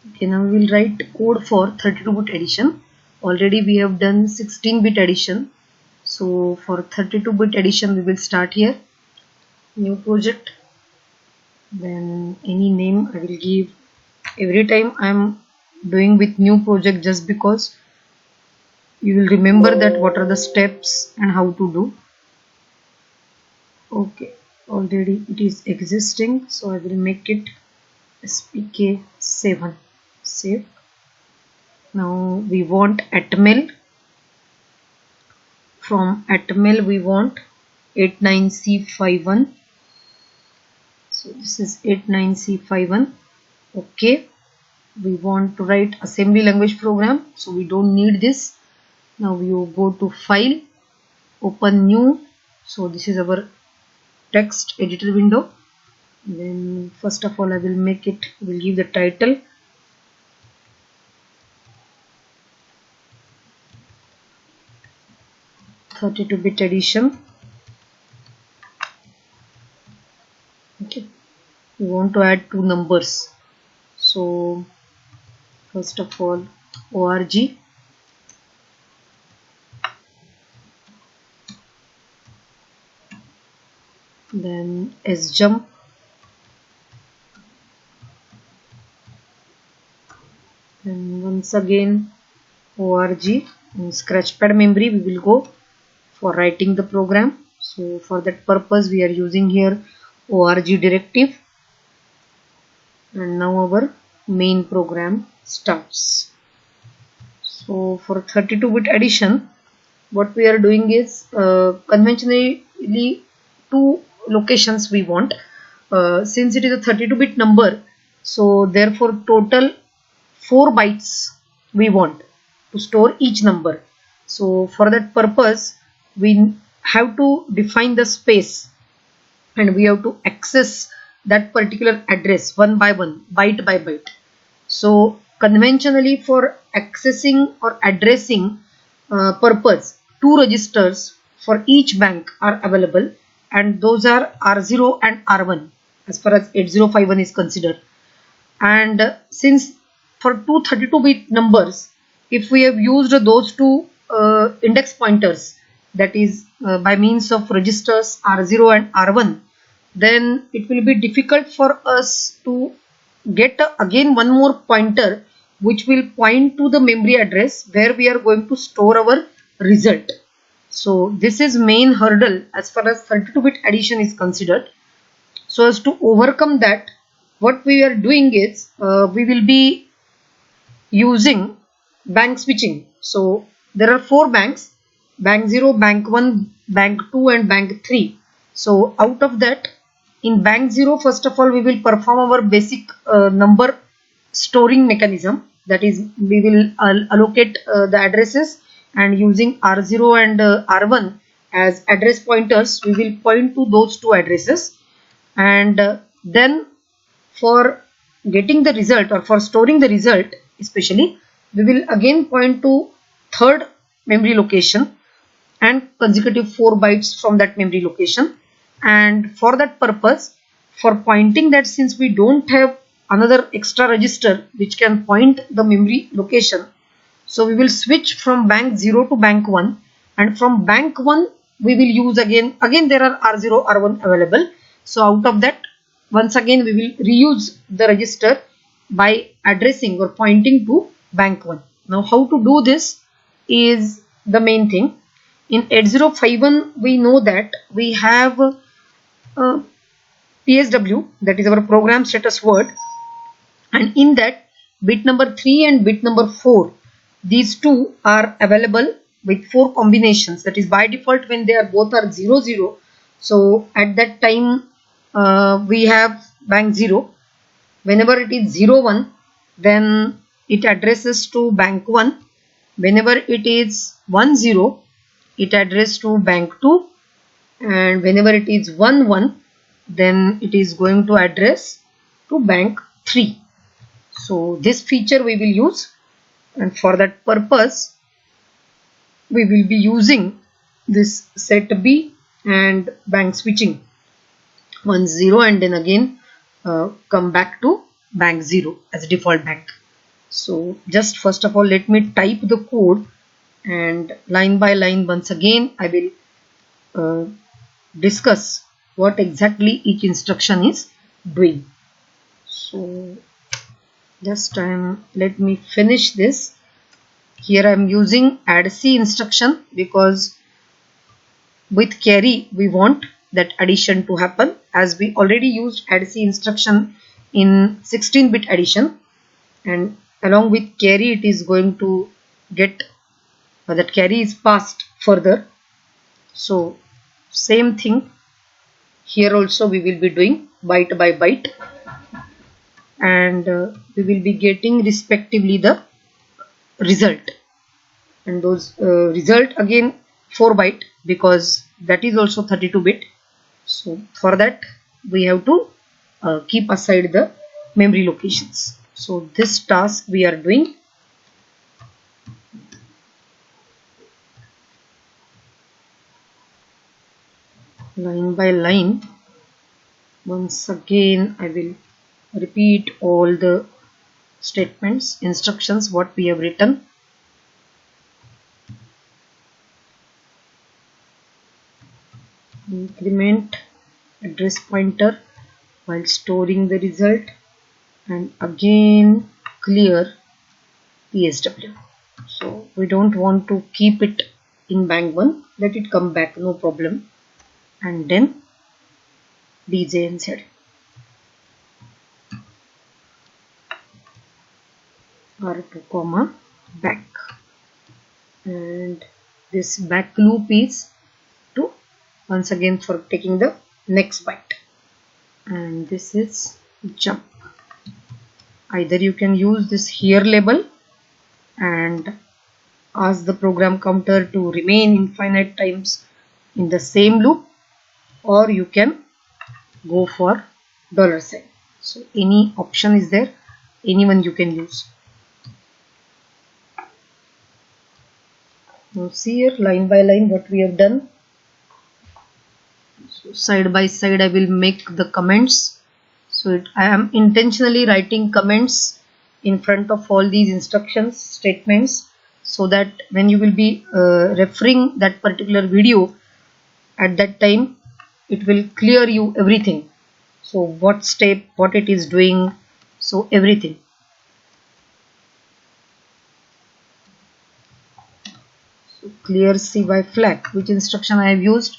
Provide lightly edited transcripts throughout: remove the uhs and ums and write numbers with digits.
Okay, now we will write code for 32-bit addition. Already we have done 16-bit addition. So for 32-bit addition we will start here, new project, then any name I will give. Every time I am doing with new project just because you will remember that what are the steps and how to do. Okay, already it is existing, so I will make it spk7. Save. Now we want atmel. From atmel we want 89C51. So this is 89C51. Okay, we want to write assembly language program, so we don't need this. Now you go to file, open new. So this is our text editor window. Then first of all I will make it, will give the title "32-bit addition." Okay, we want to add two numbers, so first of all org, then sjump, and once again org. In scratchpad memory we will go for writing the program, so for that purpose we are using here org directive, and now our main program starts. So for 32-bit addition, what we are doing is conventionally two locations we want. Since it is a 32-bit number, so therefore total 4 bytes we want to store each number. So for that purpose we have to define the space, and we have to access that particular address one by one, byte by byte. So conventionally for accessing or addressing purpose, two registers for each bank are available, and those are R0 and R1 as far as 8051 is considered. And since for two 32-bit numbers, if we have used those two index pointers, that is by means of registers R0 and R1, then it will be difficult for us to get again one more pointer which will point to the memory address where we are going to store our result. So this is main hurdle as far as 32-bit addition is considered. So as to overcome that, what we are doing is we will be using bank switching. So there are 4 banks: bank 0, bank 1, bank 2 and bank 3. So out of that, in bank 0, first of all we will perform our basic number storing mechanism, that is we will allocate the addresses, and using R0 and R1 as address pointers we will point to those two addresses, and then for getting the result or for storing the result especially, we will again point to third memory location and consecutive 4 bytes from that memory location. And for that purpose, for pointing that, since we don't have another extra register which can point the memory location, so we will switch from bank 0 to bank 1, and from bank 1 we will use again there are R0 R1 available, so out of that once again we will reuse the register by addressing or pointing to bank 1. Now how to do this is the main thing. In 8051 we know that we have PSW, that is our program status word, and in that bit number 3 and bit number 4, these two are available with 4 combinations, that is by default when they are both are 00, so at that time we have bank 0. Whenever it is 01, then it addresses to bank 1. Whenever it is 10, it addresses to bank 2, and whenever it is 11, then it is going to address to bank 3. So this feature we will use, and for that purpose we will be using this set B and bank switching 10, and then again come back to bank 0 as a default bank. So just first of all, let me type the code, and line by line once again I will discuss what exactly each instruction is doing. So just let me finish this. Here I am using add C instruction because with carry we want that addition to happen, as we already used add C instruction in 16-bit addition, and along with carry it is going to get that carry is passed further. So same thing here also we will be doing byte by byte, and we will be getting respectively the result, and those result again 4 byte because that is also 32-bit. So for that we have to keep aside the memory locations. So this task we are doing. Line by line once again I will repeat all the statements, instructions what we have written. Increment address pointer while storing the result, and again clear PSW. So we don't want to keep it in bank 1, let it come back, no problem, and then DJNZ R2 comma back, and this back loop is to once again for taking the next byte, and this is jump. Either you can use this here label and ask the program counter to remain infinite times in the same loop, or you can go for $sign. So any option is there, anyone you can use. Now see here line by line what we have done. So side by side I will make the comments. So I am intentionally writing comments in front of all these instructions statements, so that when you will be referring that particular video at that time it will clear you everything. So what step, what it is doing, so everything. So clear CY flag, which instruction I have used?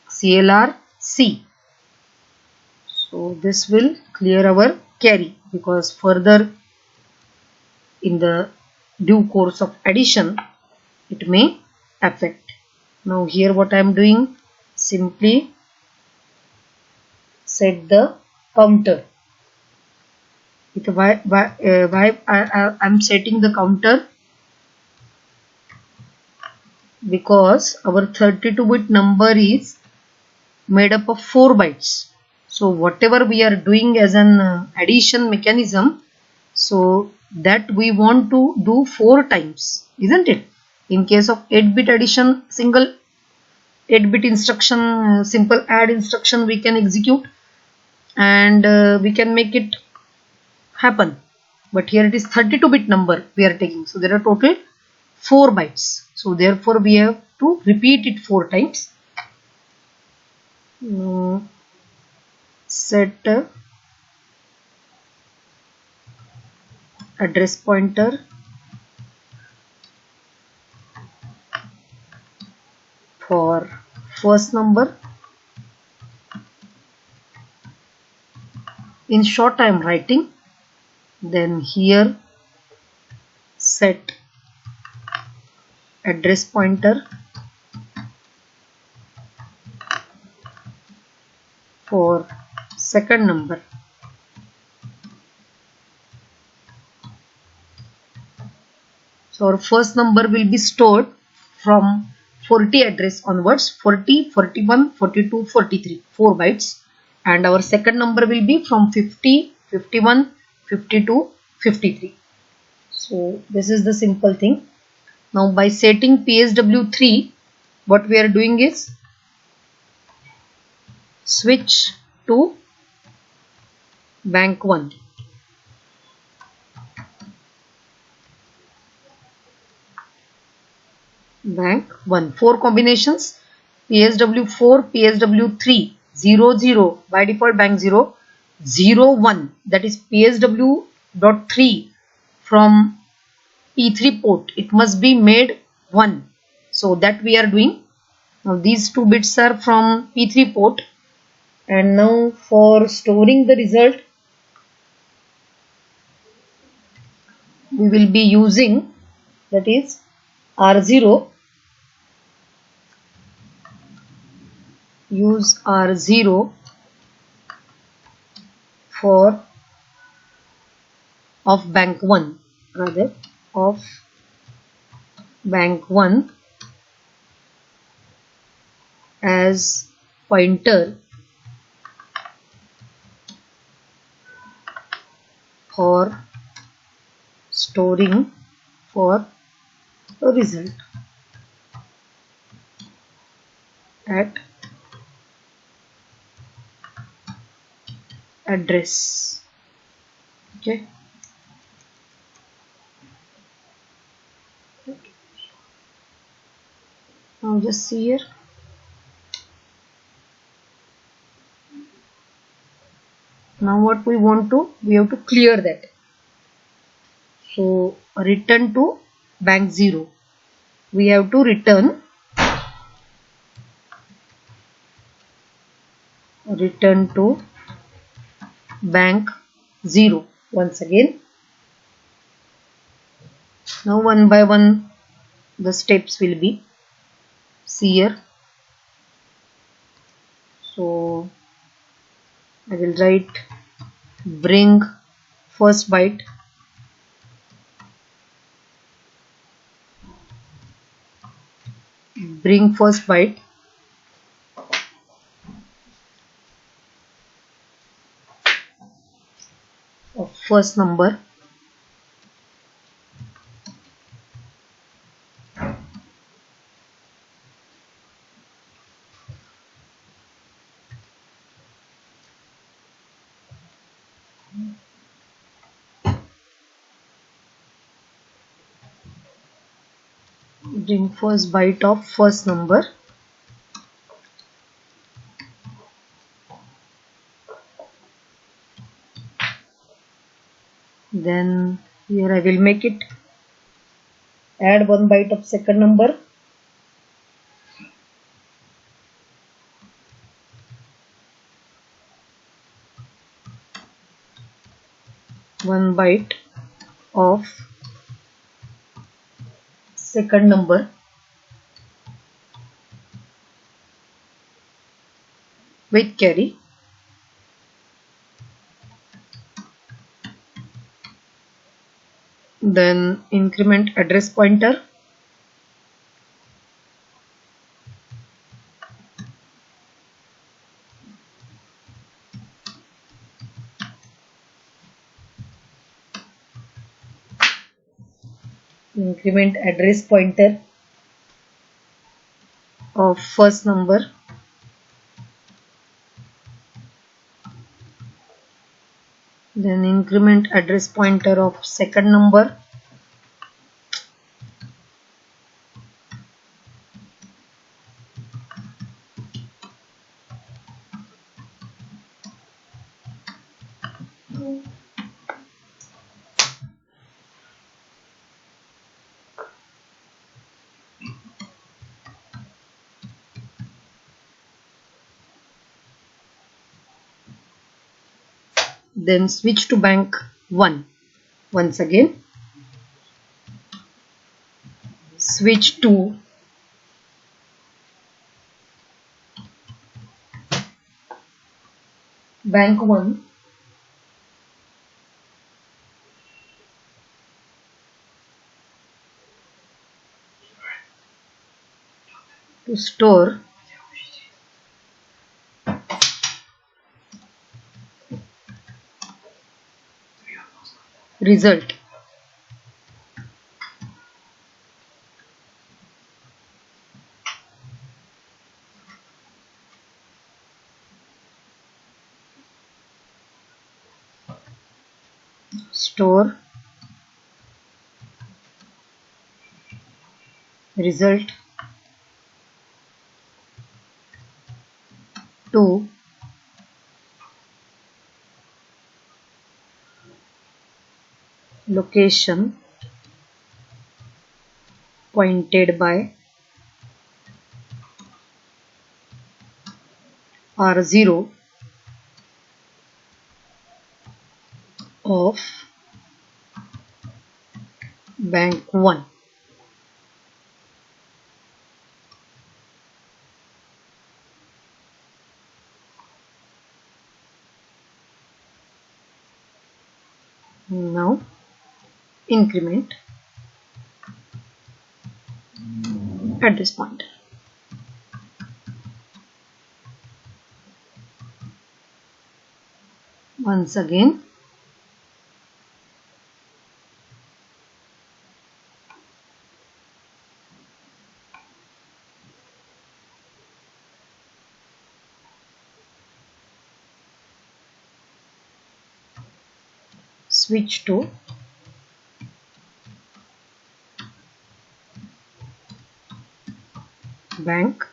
CLR C. So this will clear our carry, because further in the due course of addition it may affect. Now here what I am doing, simply set the counter. Why I am setting the counter? Because our 32-bit number is made up of 4 bytes. So whatever we are doing as an addition mechanism, so that we want to do 4 times, isn't it? In case of 8-bit addition, single 8-bit instruction, simple add instruction we can execute, and we can make it happen. But here it is 32-bit number we are taking, so there are total 4 bytes. So therefore we have to repeat it 4 times. Set address pointer for first number. In short I am writing, then here set address pointer for second number. So our first number will be stored from 40 address onwards, 40, 41, 42, 43, 4 bytes, and our second number will be from 50, 51, 52, 53. So this is the simple thing. Now by setting PSW3, what we are doing is switch to bank 1. bank 1. 4 combinations, PSW4, PSW3, 0, 0, by default bank 0, 0, 1, that is PSW.3 from P3 port. It must be made 1. So that we are doing. Now these 2 bits are from P3 port. And now for storing the result, we will be using, that is R0. Use R0 for of bank 1, rather of bank 1 as pointer for storing for the result at address. Okay. Now just see here. Now what we want to, we have to clear that. So return to bank 0. We have to return to bank 0 once again. Now one by one the steps will be, see here. So I will write bring first byte, of first number, bring first byte of first number, then here I will make it add 1 byte of second number, one byte of second number with carry, then increment address pointer, of first number, then increment address pointer of second number, then switch to bank 1 once again, switch to bank 1 to store result. Store result to location pointed by R0 of bank 1. Now increment at this point. Once again switch to bank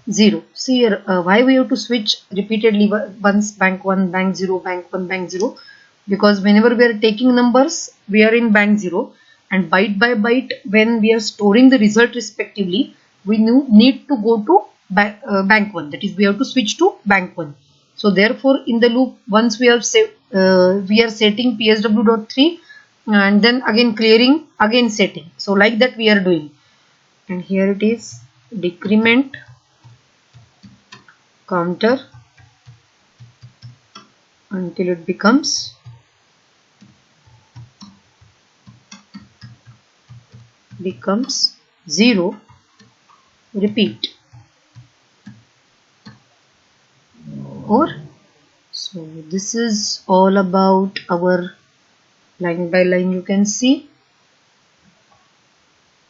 0. See here, why we have to switch repeatedly once bank 1, bank 0, bank 1, bank 0, because whenever we are taking numbers we are in bank 0, and byte by byte when we are storing the result respectively we need to go to bank 1, that is we have to switch to bank 1. So therefore in the loop once we have we are setting PSW.3 and then again clearing, again setting, so like that we are doing. And here it is, decrement counter until it becomes becomes 0, repeat. Or so this is all about our line by line. You can see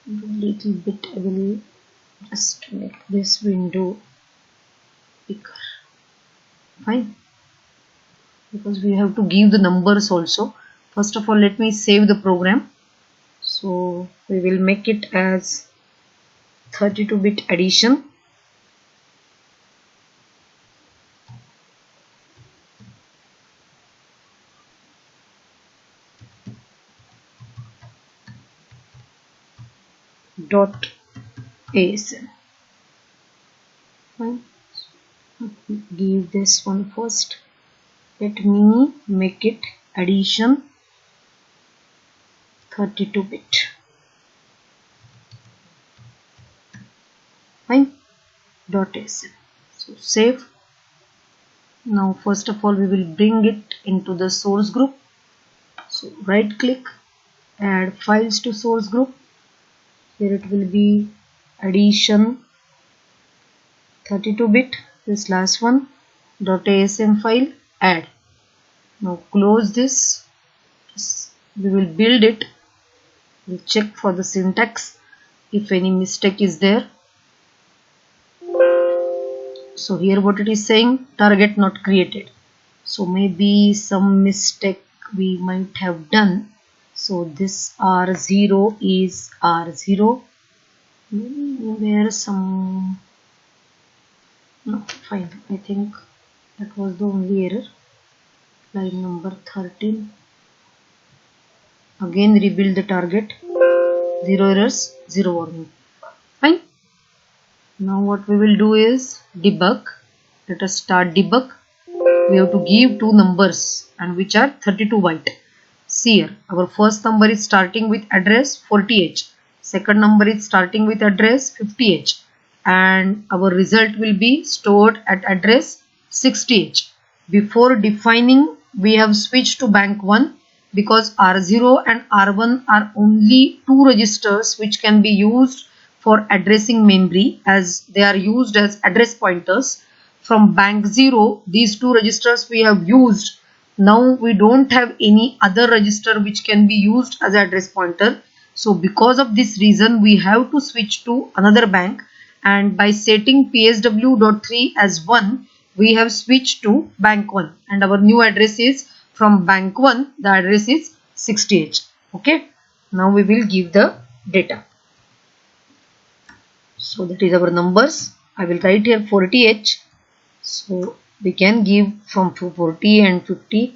a little bit. I will just make this window bigger. Fine, because we have to give the numbers also. First of all, let me save the program. So we will make it as 32-bit addition. .asm. Fine. Give this one first. Let me make it addition 32-bit. Fine. .asm. So save. Now first of all we will bring it into the source group. So right click, add files to source group. Here it will be addition 32-bit, this last one, .asm file, add. Now close this. We will build it. We'll check for the syntax if any mistake is there. So here what it is saying, target not created. So maybe some mistake we might have done. So this R0 is R0. Maybe there some, no, fine. I think that was the only error. Line number 13. Again rebuild the target. 0 errors, 0 warning. Fine. Now what we will do is debug. Let us start debug. We have to give two numbers and which are 32 byte. See here, our first number is starting with address 40H. Second number is starting with address 50H. And our result will be stored at address 60H. Before defining, we have switched to bank 1 because R0 and R1 are only two registers which can be used for addressing memory, as they are used as address pointers. From bank 0, these two registers we have used. Now we don't have any other register which can be used as address pointer. So because of this reason we have to switch to another bank, and by setting PSW.3 as 1 we have switched to bank 1 and our new address is from bank 1, the address is 60H. Okay, now we will give the data. So that is our numbers. I will write here 40h. So we can give from 40 and 50.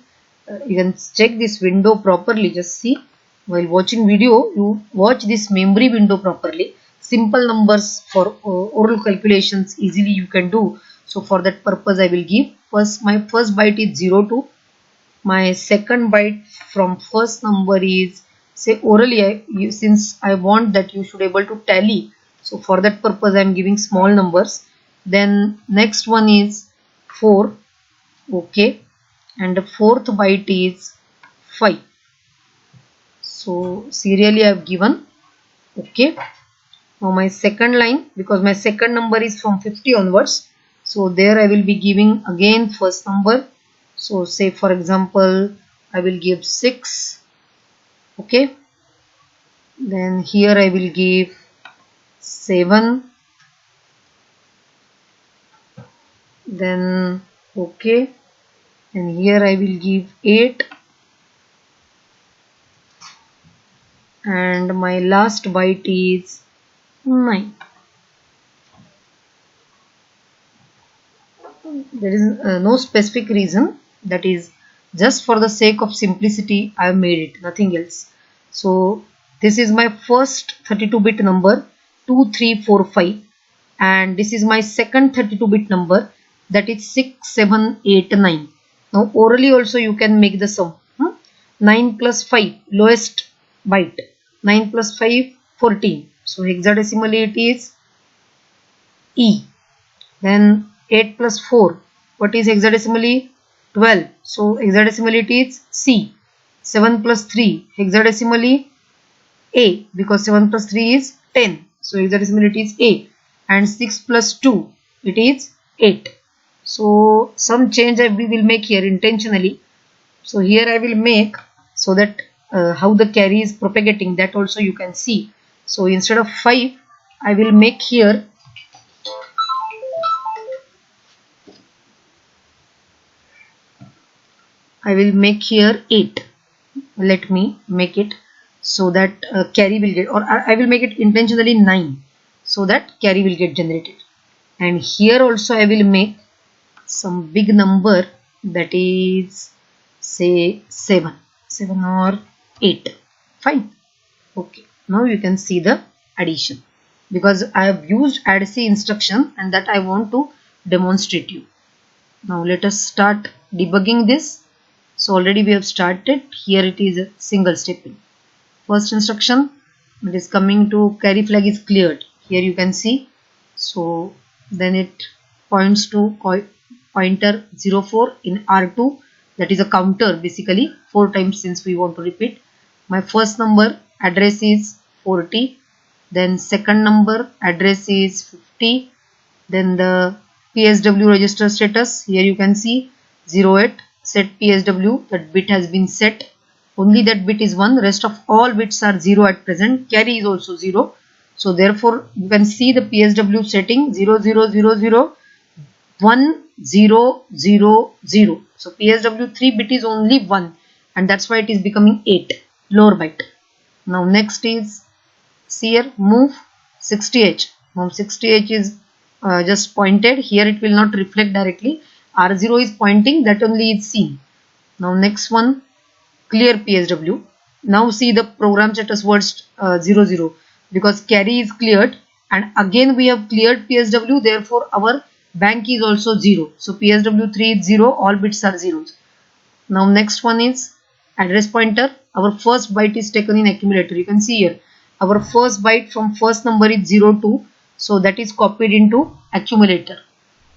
You can check this window properly. Just see, while watching video, you watch this memory window properly. Simple numbers for oral calculations easily you can do. So for that purpose I will give first, my first byte is 02. My second byte from first number is, say orally, since I want that you should able to tally, so for that purpose I am giving small numbers. Then next one is 4, okay, and the fourth byte is 5. So serially I have given, okay. Now my second line, because my second number is from 50 onwards, so there I will be giving again first number. So say for example I will give 6, okay. Then here I will give 7, then okay, and here I will give 8, and my last byte is 9. There is no specific reason, that is just for the sake of simplicity I have made it, nothing else. So this is my first 32-bit number 2345, and this is my second 32-bit number, that is 6789. Now orally also you can make the sum. 9 plus 5, lowest byte, 9 plus 5 14. So hexadecimally it is E. Then 8 plus 4, what is hexadecimally? 12. So hexadecimally it is C. 7 plus 3, hexadecimally A, because 7 plus 3 is 10. So hexadecimally it is A. And 6 plus 2, it is 8. So some change we will make here intentionally. So here I will make, so that how the carry is propagating, that also you can see. So instead of 5, I will make here I will make here 8. Let me make it so that carry will get, or I will make it intentionally 9, so that carry will get generated. And here also I will make some big number, that is say 7 or 8. Fine. Okay. Now you can see the addition, because I have used ADC instruction and that I want to demonstrate you. Now let us start debugging this. So already we have started. Here it is a single step in. First instruction, it is coming to carry flag is cleared. Here you can see. So then it points to pointer 04 in R2. That is a counter basically 4 times, since we want to repeat. My first number address is 40. Then second number address is 50. Then the PSW register status, here you can see 08 set PSW, that bit has been set. Only that bit is 1, rest of all bits are 0 at present. Carry is also 0. So therefore you can see the PSW setting 0000 1000. So PSW 3 bit is only 1, and that's why it is becoming 8, lower byte. Now next is, see here, move 60h. Now 60h is just pointed. Here it will not reflect directly. R0 is pointing, that only is seen. Now next one, clear PSW. Now see the program status words 00, because carry is cleared, and again we have cleared PSW, therefore our bank is also 0. So PSW 3 is 0, all bits are zeros. Now next one is address pointer. Our first byte is taken in accumulator. You can see here our first byte from first number is 02, so that is copied into accumulator.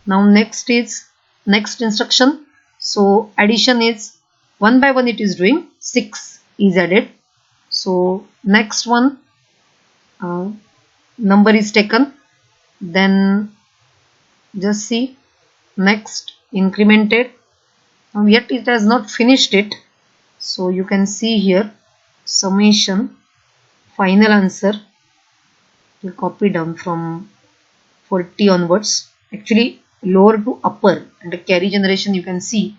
Now next is next instruction. So addition is 1 by 1 it is doing, 6 is added. So next one, number is taken, then just see next incremented. Now yet it has not finished it, so you can see here summation final answer will copy down from 40 onwards, actually lower to upper, and the carry generation you can see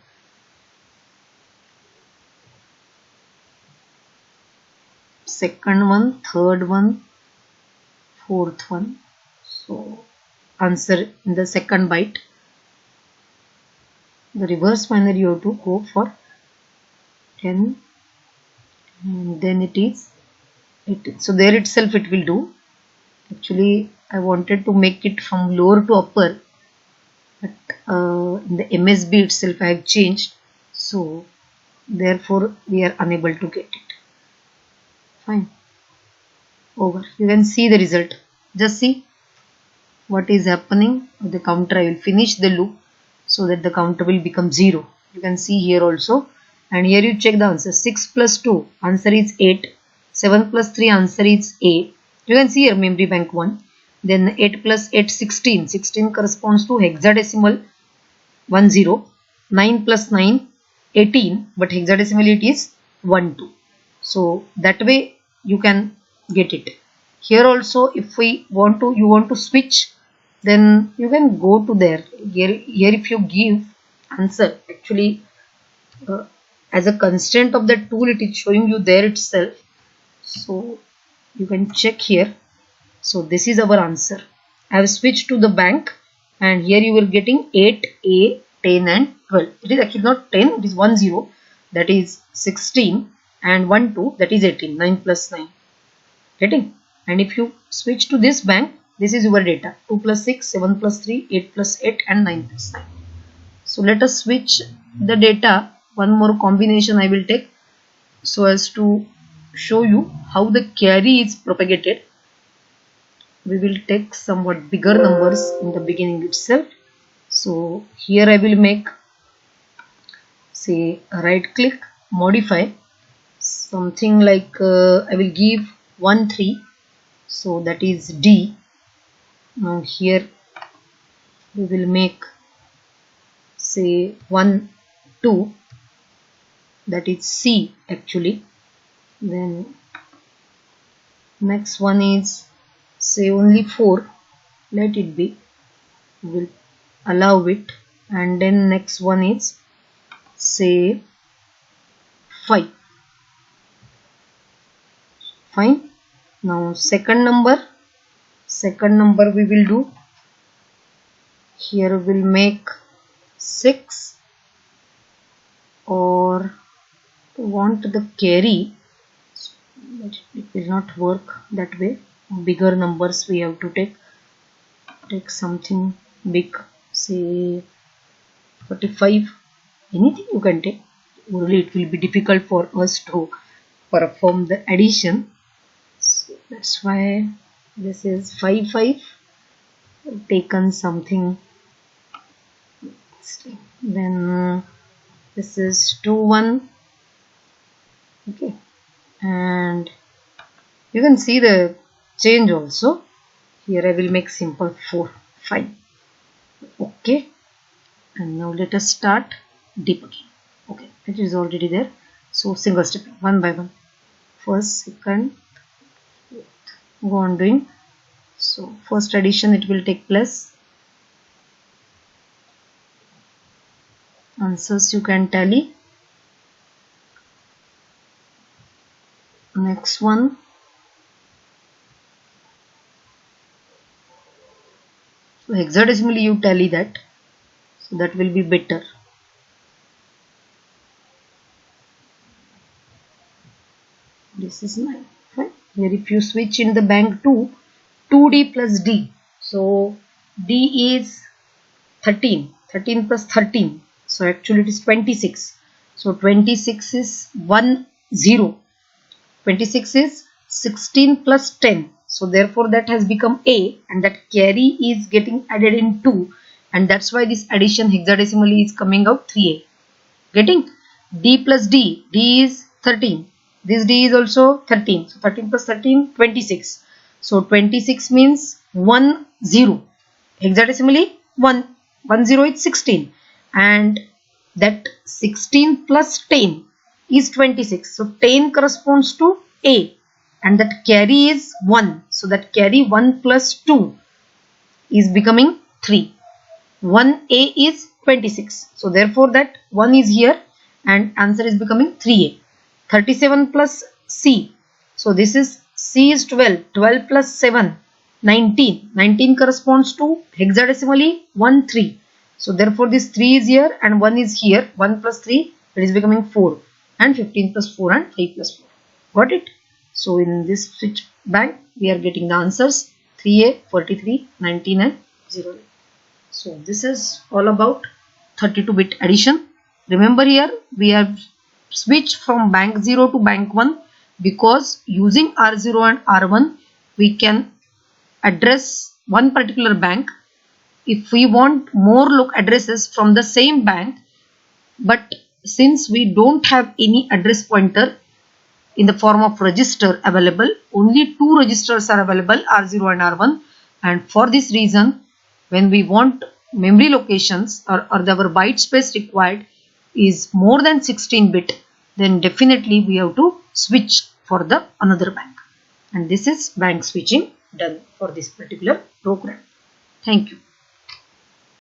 second one, third one, fourth one. So answer in the second byte. The reverse binary you have to go for 10, and then it is 8. So there itself it will do. Actually I wanted to make it from lower to upper, but in the MSB itself I have changed, so therefore we are unable to get it. Fine, over. You can see the result. Just see what is happening with the counter. I will finish the loop so that the counter will become 0. You can see here also, and here you check the answer. 6 plus 2 answer is 8, 7 plus 3 answer is 8. You can see here memory bank 1. Then 8 plus 8 16, 16 corresponds to hexadecimal 10. 9 plus 9 18, but hexadecimally it is 12. So that way you can get it. Here also if you want to switch, then you can go to there. Here if you give answer, actually as a constraint of the tool it is showing you there itself, so you can check here. So this is our answer. I have switched to the bank, and here you are getting 8A, 10 and 12. It is actually not 10, it is 10, that is 16, and 12, that is 18. 9 plus 9. Getting? And if you switch to this bank, this is your data. 2 plus 6, 7 plus 3, 8 plus 8 and 9 plus 9. So let us switch the data. One more combination I will take so as to show you how the carry is propagated. We will take somewhat bigger numbers in the beginning itself. So here I will make, say, right click, modify something like I will give 1 3, so that is D. Now here we will make, say, 1 2, that is C actually. Then next one is, say, only 4, let it be, will allow it. And then next one is, say, 5. Fine. Now second number we will do, here we will make 6, or want the carry, but it will not work that way. Bigger numbers we have to take something big, say 45, anything you can take. Only it will be difficult for us to perform the addition, so that's why this is 5 5, taken something. Then this is 2 1. Okay, and you can see the change also. Here I will make simple 4 5. Okay, and now let us start debugging. Okay, it is already there. So single step, one by one, first, second, go on doing. So first addition it will take place. Answers you can tally. Next one, so hexadecimally you tally that, so that will be better. This is 9. Fine. Here if you switch in the bank to 2D plus D, so D is 13, 13 plus 13, so actually it is 26. So 26 is 1 0. 26 is 16 plus 10, so therefore that has become A, and that carry is getting added in 2, and that's why this addition hexadecimally is coming out 3A. Getting? D plus D, D is 13, this D is also 13, so 13 plus 13, 26. So 26 means 1 0. Hexadecimally 1 0 is 16, and that 16 plus 10 is 26. So 10 corresponds to A, and that carry is 1. So that carry 1 plus 2 is becoming 3. 1A is 26. So therefore that 1 is here, and answer is becoming 3A. 37 plus C. So this is C is 12. 12 plus 7. 19 corresponds to hexadecimally 1 3. So therefore this 3 is here and 1 is here. 1 plus 3, it is becoming 4, and 15 plus 4 and 5 plus 4. Got it? So in this switch bank we are getting the answers 3A, 43, 19 and 0. So this is all about 32-bit addition. Remember, here we have switched from bank 0 to bank 1 because using R0 and R1 we can address one particular bank. If we want more addresses from the same bank, but since we don't have any address pointer in the form of register available, only two registers are available, R0 and R1, and for this reason when we want memory locations or our byte space required is more than 16-bit, then definitely we have to switch for the another bank, and this is bank switching done for this particular program. Thank you.